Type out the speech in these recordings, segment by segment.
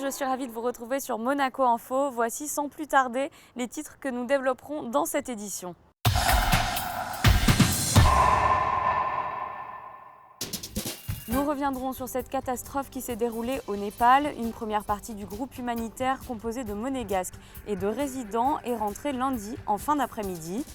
je suis ravie de vous retrouver sur Monaco Info. Voici sans plus tarder les titres que nous développerons dans cette édition. Nous reviendrons sur cette catastrophe qui s'est déroulée au Népal. Une première partie du groupe humanitaire composé de monégasques et de résidents est rentrée lundi en fin d'après-midi.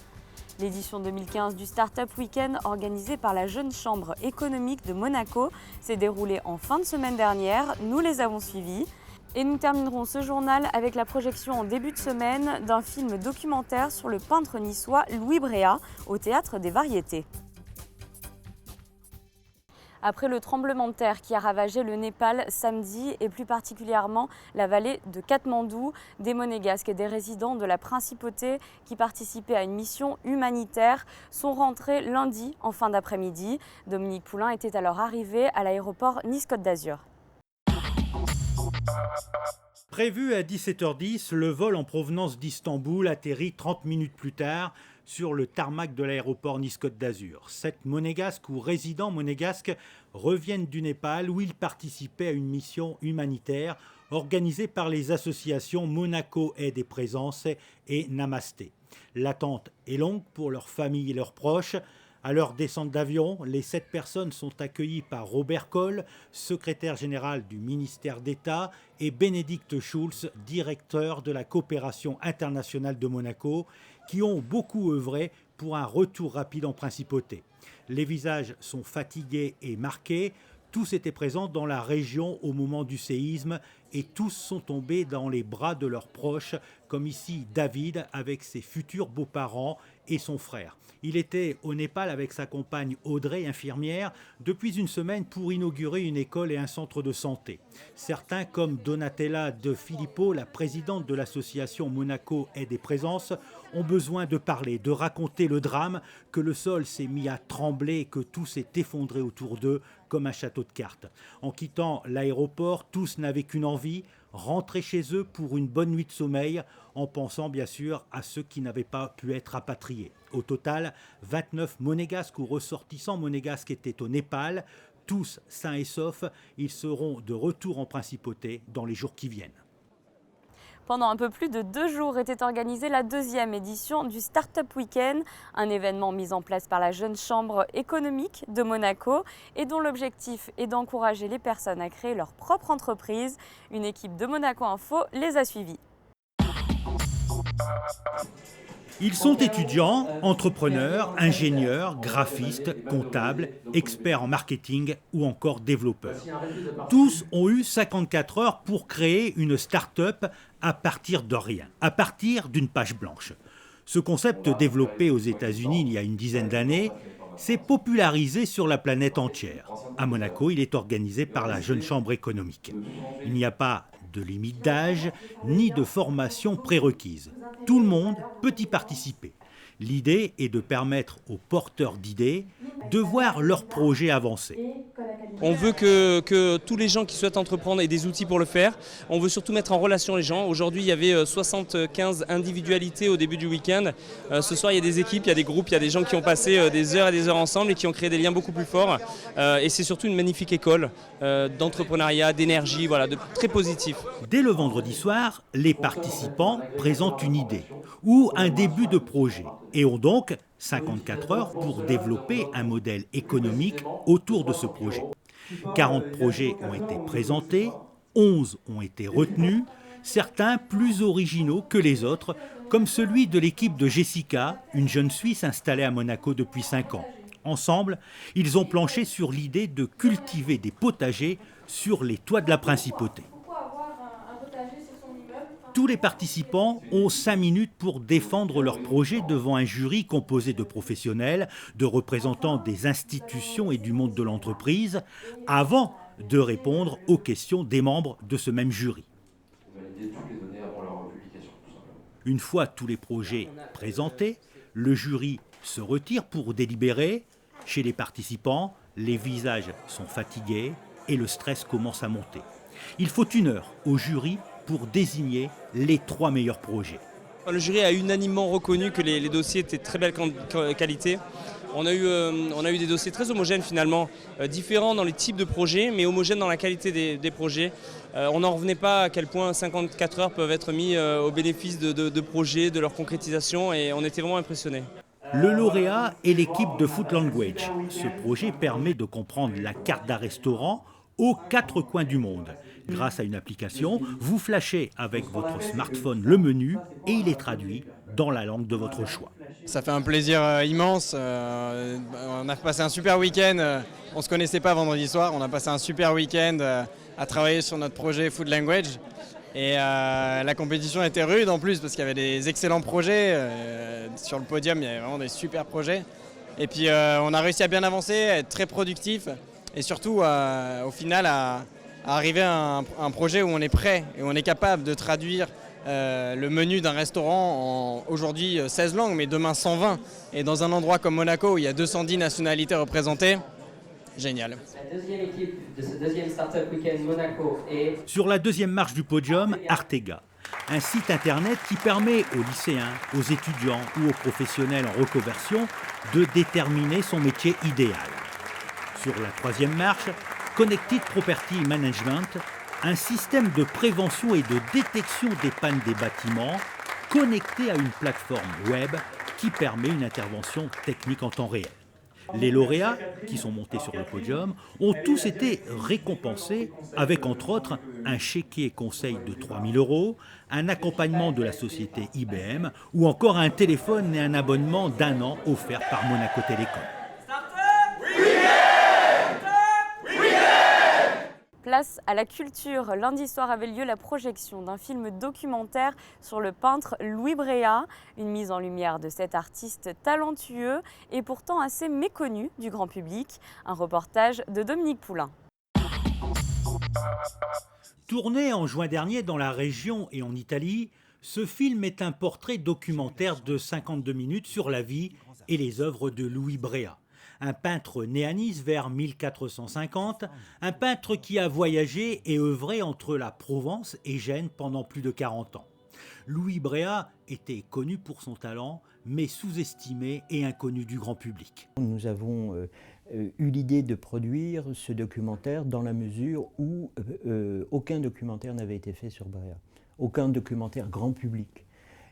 L'édition 2015 du Startup Weekend organisée par la Jeune Chambre économique de Monaco s'est déroulée en fin de semaine dernière. Nous les avons suivis. Et nous terminerons ce journal avec la projection en début de semaine d'un film documentaire sur le peintre niçois Louis Bréa au Théâtre des Variétés. Après le tremblement de terre qui a ravagé le Népal samedi et plus particulièrement la vallée de Katmandou, des monégasques et des résidents de la principauté qui participaient à une mission humanitaire sont rentrés lundi en fin d'après-midi. Dominique Poulain était alors arrivé à l'aéroport Nice-Côte d'Azur. Prévu à 17h10, le vol en provenance d'Istanbul atterrit 30 minutes plus tard sur le tarmac de l'aéroport Nice-Côte d'Azur. 7 monégasques ou résidents monégasques reviennent du Népal où ils participaient à une mission humanitaire organisée par les associations Monaco Aide et Présence et Namasté. L'attente est longue pour leurs familles et leurs proches. À leur descente d'avion, les 7 personnes sont accueillies par Robert Kohl, secrétaire général du ministère d'État, et Bénédicte Schulz, directeur de la coopération internationale de Monaco, qui ont beaucoup œuvré pour un retour rapide en principauté. Les visages sont fatigués et marqués. Tous étaient présents dans la région au moment du séisme et tous sont tombés dans les bras de leurs proches, comme ici David avec ses futurs beaux-parents et son frère. Il était au Népal avec sa compagne Audrey, infirmière, depuis une semaine pour inaugurer une école et un centre de santé. Certains, comme Donatella De Filippo, la présidente de l'association Monaco Aide et Présence, ont besoin de parler, de raconter le drame, que le sol s'est mis à trembler et que tout s'est effondré autour d'eux comme un château de cartes. En quittant l'aéroport, tous n'avaient qu'une envie, rentrer chez eux pour une bonne nuit de sommeil, en pensant bien sûr à ceux qui n'avaient pas pu être rapatriés. Au total, 29 monégasques ou ressortissants monégasques étaient au Népal, tous sains et saufs. Ils seront de retour en principauté dans les jours qui viennent. Pendant un peu plus de 2 jours était organisée la 2e édition du Startup Weekend, un événement mis en place par la Jeune Chambre économique de Monaco et dont l'objectif est d'encourager les personnes à créer leur propre entreprise. Une équipe de Monaco Info les a suivis. Ils sont étudiants, entrepreneurs, ingénieurs, graphistes, comptables, experts en marketing ou encore développeurs. Tous ont eu 54 heures pour créer une start-up à partir de rien, à partir d'une page blanche. Ce concept développé aux États-Unis il y a une dizaine d'années s'est popularisé sur la planète entière. À Monaco, il est organisé par la Jeune Chambre économique. Il n'y a pas de limite d'âge ni de formation prérequise. Tout le monde peut y participer. L'idée est de permettre aux porteurs d'idées de voir leur projet avancer. On veut que tous les gens qui souhaitent entreprendre aient des outils pour le faire. On veut surtout mettre en relation les gens. Aujourd'hui, il y avait 75 individualités au début du week-end. Ce soir, il y a des équipes, il y a des groupes, il y a des gens qui ont passé des heures et des heures ensemble et qui ont créé des liens beaucoup plus forts. Et c'est surtout une magnifique école d'entrepreneuriat, d'énergie, voilà, de très positif. Dès le vendredi soir, les participants présentent une idée ou un début de projet et ont donc 54 heures pour développer un modèle économique autour de ce projet. 40 projets ont été présentés, 11 ont été retenus, certains plus originaux que les autres, comme celui de l'équipe de Jessica, une jeune Suisse installée à Monaco depuis 5 ans. Ensemble, ils ont planché sur l'idée de cultiver des potagers sur les toits de la principauté. Tous les participants ont 5 minutes pour défendre leur projet devant un jury composé de professionnels, de représentants des institutions et du monde de l'entreprise, avant de répondre aux questions des membres de ce même jury. Une fois tous les projets présentés, le jury se retire pour délibérer. Chez les participants, les visages sont fatigués et le stress commence à monter. Il faut 1 heure au jury pour désigner les 3 meilleurs projets. Le jury a unanimement reconnu que les dossiers étaient de très belle qualité. On a eu des dossiers très homogènes finalement, différents dans les types de projets, mais homogènes dans la qualité des projets. On n'en revenait pas à quel point 54 heures peuvent être mis au bénéfice de projets, de leur concrétisation, et on était vraiment impressionnés. Le lauréat est l'équipe de Food Language. Ce projet permet de comprendre la carte d'un restaurant aux 4 coins du monde. Grâce à une application, vous flashez avec votre smartphone le menu et il est traduit dans la langue de votre choix. Ça fait un plaisir immense. On a passé un super week-end. On ne se connaissait pas vendredi soir. On a passé un super week-end à travailler sur notre projet Food Language. Et la compétition était rude en plus parce qu'il y avait des excellents projets. Sur le podium, il y avait vraiment des super projets. Et puis on a réussi à bien avancer, à être très productif et surtout au final à arriver à un projet où on est prêt et où on est capable de traduire le menu d'un restaurant en aujourd'hui 16 langues, mais demain 120. Et dans un endroit comme Monaco où il y a 210 nationalités représentées, génial. La deuxième équipe de ce deuxième Startup Weekend Monaco est... Sur la deuxième marche du podium, Artega, un site internet qui permet aux lycéens, aux étudiants ou aux professionnels en reconversion de déterminer son métier idéal. Sur la troisième marche, Connected Property Management, un système de prévention et de détection des pannes des bâtiments connecté à une plateforme web qui permet une intervention technique en temps réel. Les lauréats, qui sont montés sur le podium, ont tous été récompensés avec, entre autres, un chéquier conseil de 3 000 €, un accompagnement de la société IBM ou encore un téléphone et un abonnement d'1 an offert par Monaco Télécom. Place à la culture. Lundi soir avait lieu la projection d'un film documentaire sur le peintre Louis Bréa, une mise en lumière de cet artiste talentueux et pourtant assez méconnu du grand public. Un reportage de Dominique Poulain. Tourné en juin dernier dans la région et en Italie, ce film est un portrait documentaire de 52 minutes sur la vie et les œuvres de Louis Bréa. Un peintre né à Nice vers 1450, un peintre qui a voyagé et œuvré entre la Provence et Gênes pendant plus de 40 ans. Louis Bréa était connu pour son talent, mais sous-estimé et inconnu du grand public. Nous avons eu l'idée de produire ce documentaire dans la mesure où aucun documentaire n'avait été fait sur Bréa, aucun documentaire grand public.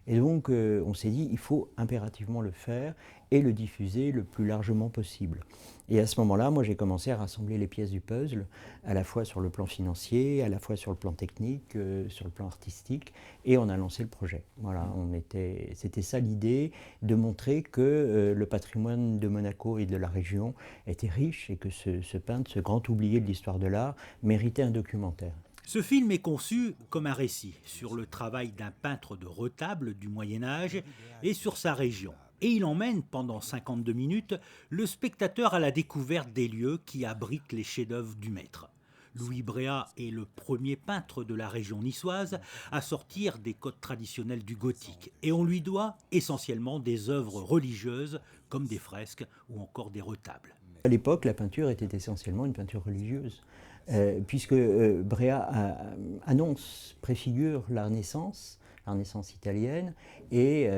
Et donc on s'est dit il faut impérativement le faire et le diffuser le plus largement possible. Et à ce moment-là, moi j'ai commencé à rassembler les pièces du puzzle, à la fois sur le plan financier, à la fois sur le plan technique, sur le plan artistique, et on a lancé le projet. Voilà, c'était ça l'idée, de montrer que le patrimoine de Monaco et de la région était riche et que ce peintre, ce grand oublié de l'histoire de l'art, méritait un documentaire. Ce film est conçu comme un récit sur le travail d'un peintre de retable du Moyen-Âge et sur sa région. Et il emmène pendant 52 minutes le spectateur à la découverte des lieux qui abritent les chefs-d'œuvre du maître. Louis Bréa est le premier peintre de la région niçoise à sortir des codes traditionnels du gothique. Et on lui doit essentiellement des œuvres religieuses comme des fresques ou encore des retables. À l'époque, la peinture était essentiellement une peinture religieuse. Puisque Bréa préfigure la Renaissance italienne, et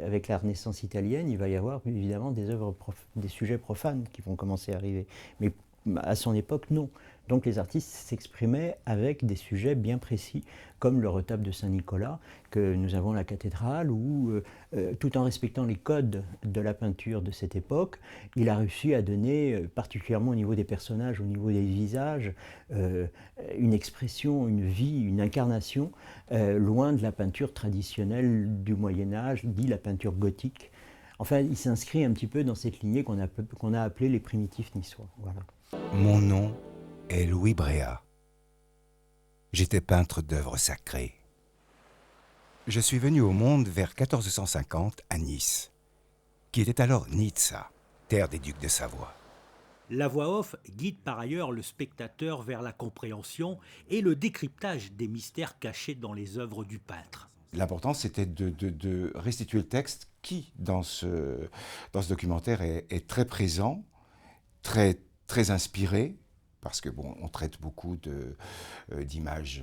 avec la Renaissance italienne, il va y avoir évidemment des sujets profanes qui vont commencer à arriver. Mais à son époque, non. Donc les artistes s'exprimaient avec des sujets bien précis, comme le retable de Saint-Nicolas, que nous avons à la cathédrale, où, tout en respectant les codes de la peinture de cette époque, il a réussi à donner, particulièrement au niveau des personnages, au niveau des visages, une expression, une vie, une incarnation, loin de la peinture traditionnelle du Moyen-Âge, dit la peinture gothique. Enfin, il s'inscrit un petit peu dans cette lignée qu'on a appelée les primitifs niçois. Voilà. Mon nom est Louis Bréa. J'étais peintre d'œuvres sacrées. Je suis venu au monde vers 1450 à Nice, qui était alors Nizza, terre des ducs de Savoie. La voix off guide par ailleurs le spectateur vers la compréhension et le décryptage des mystères cachés dans les œuvres du peintre. L'important, c'était de restituer le texte qui, dans ce documentaire, est très présent, très inspiré, parce que bon, on traite beaucoup d'images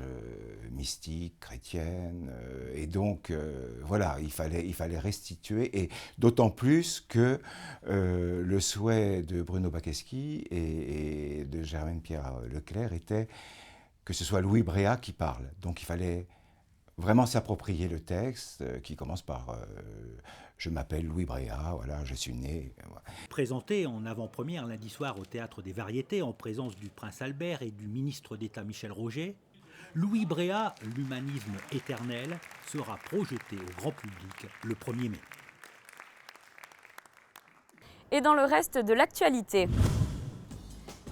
mystiques, chrétiennes, et donc voilà, il fallait restituer, et d'autant plus que le souhait de Bruno Baccheschi et de Germaine-Pierre Leclerc était que ce soit Louis Bréa qui parle. Donc il fallait vraiment s'approprier le texte qui commence par je m'appelle Louis Bréa, voilà, je suis né. Voilà. Présenté en avant-première lundi soir au Théâtre des Variétés en présence du prince Albert et du ministre d'État Michel Roger, Louis Bréa, l'humanisme éternel, sera projeté au grand public le 1er mai. Et dans le reste de l'actualité,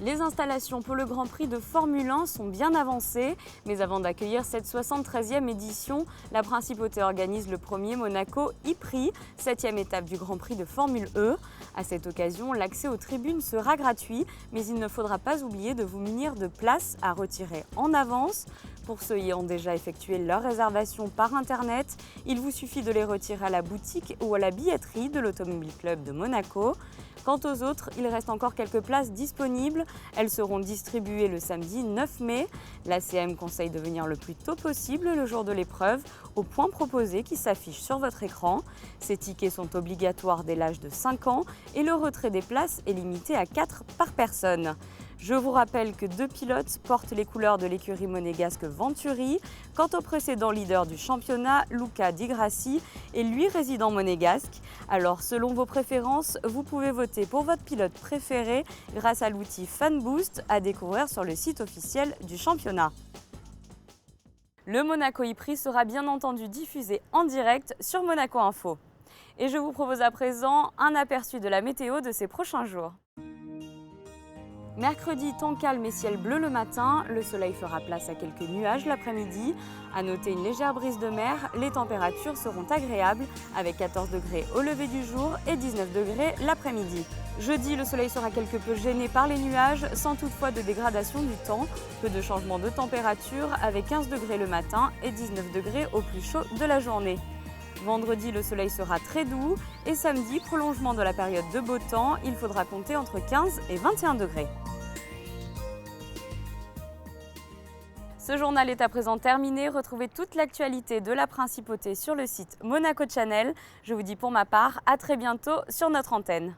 les installations pour le Grand Prix de Formule 1 sont bien avancées, mais avant d'accueillir cette 73e édition, la Principauté organise le premier Monaco e-Prix, 7e étape du Grand Prix de Formule E. À cette occasion, l'accès aux tribunes sera gratuit, mais il ne faudra pas oublier de vous munir de places à retirer en avance. Pour ceux ayant déjà effectué leur réservation par Internet, il vous suffit de les retirer à la boutique ou à la billetterie de l'Automobile Club de Monaco. Quant aux autres, il reste encore quelques places disponibles. Elles seront distribuées le samedi 9 mai. L'ACM conseille de venir le plus tôt possible le jour de l'épreuve, au point proposé qui s'affiche sur votre écran. Ces tickets sont obligatoires dès l'âge de 5 ans et le retrait des places est limité à 4 par personne. Je vous rappelle que 2 pilotes portent les couleurs de l'écurie monégasque Venturi. Quant au précédent leader du championnat, Luca Di Grassi, est lui résident monégasque. Alors selon vos préférences, vous pouvez voter pour votre pilote préféré grâce à l'outil FanBoost à découvrir sur le site officiel du championnat. Le Monaco e-Prix sera bien entendu diffusé en direct sur Monaco Info. Et je vous propose à présent un aperçu de la météo de ces prochains jours. Mercredi, temps calme et ciel bleu le matin, le soleil fera place à quelques nuages l'après-midi. À noter une légère brise de mer, les températures seront agréables avec 14 degrés au lever du jour et 19 degrés l'après-midi. Jeudi, le soleil sera quelque peu gêné par les nuages, sans toutefois de dégradation du temps. Peu de changement de température avec 15 degrés le matin et 19 degrés au plus chaud de la journée. Vendredi, le soleil sera très doux et samedi, prolongement de la période de beau temps, il faudra compter entre 15 et 21 degrés. Ce journal est à présent terminé. Retrouvez toute l'actualité de la Principauté sur le site Monaco Channel. Je vous dis pour ma part à très bientôt sur notre antenne.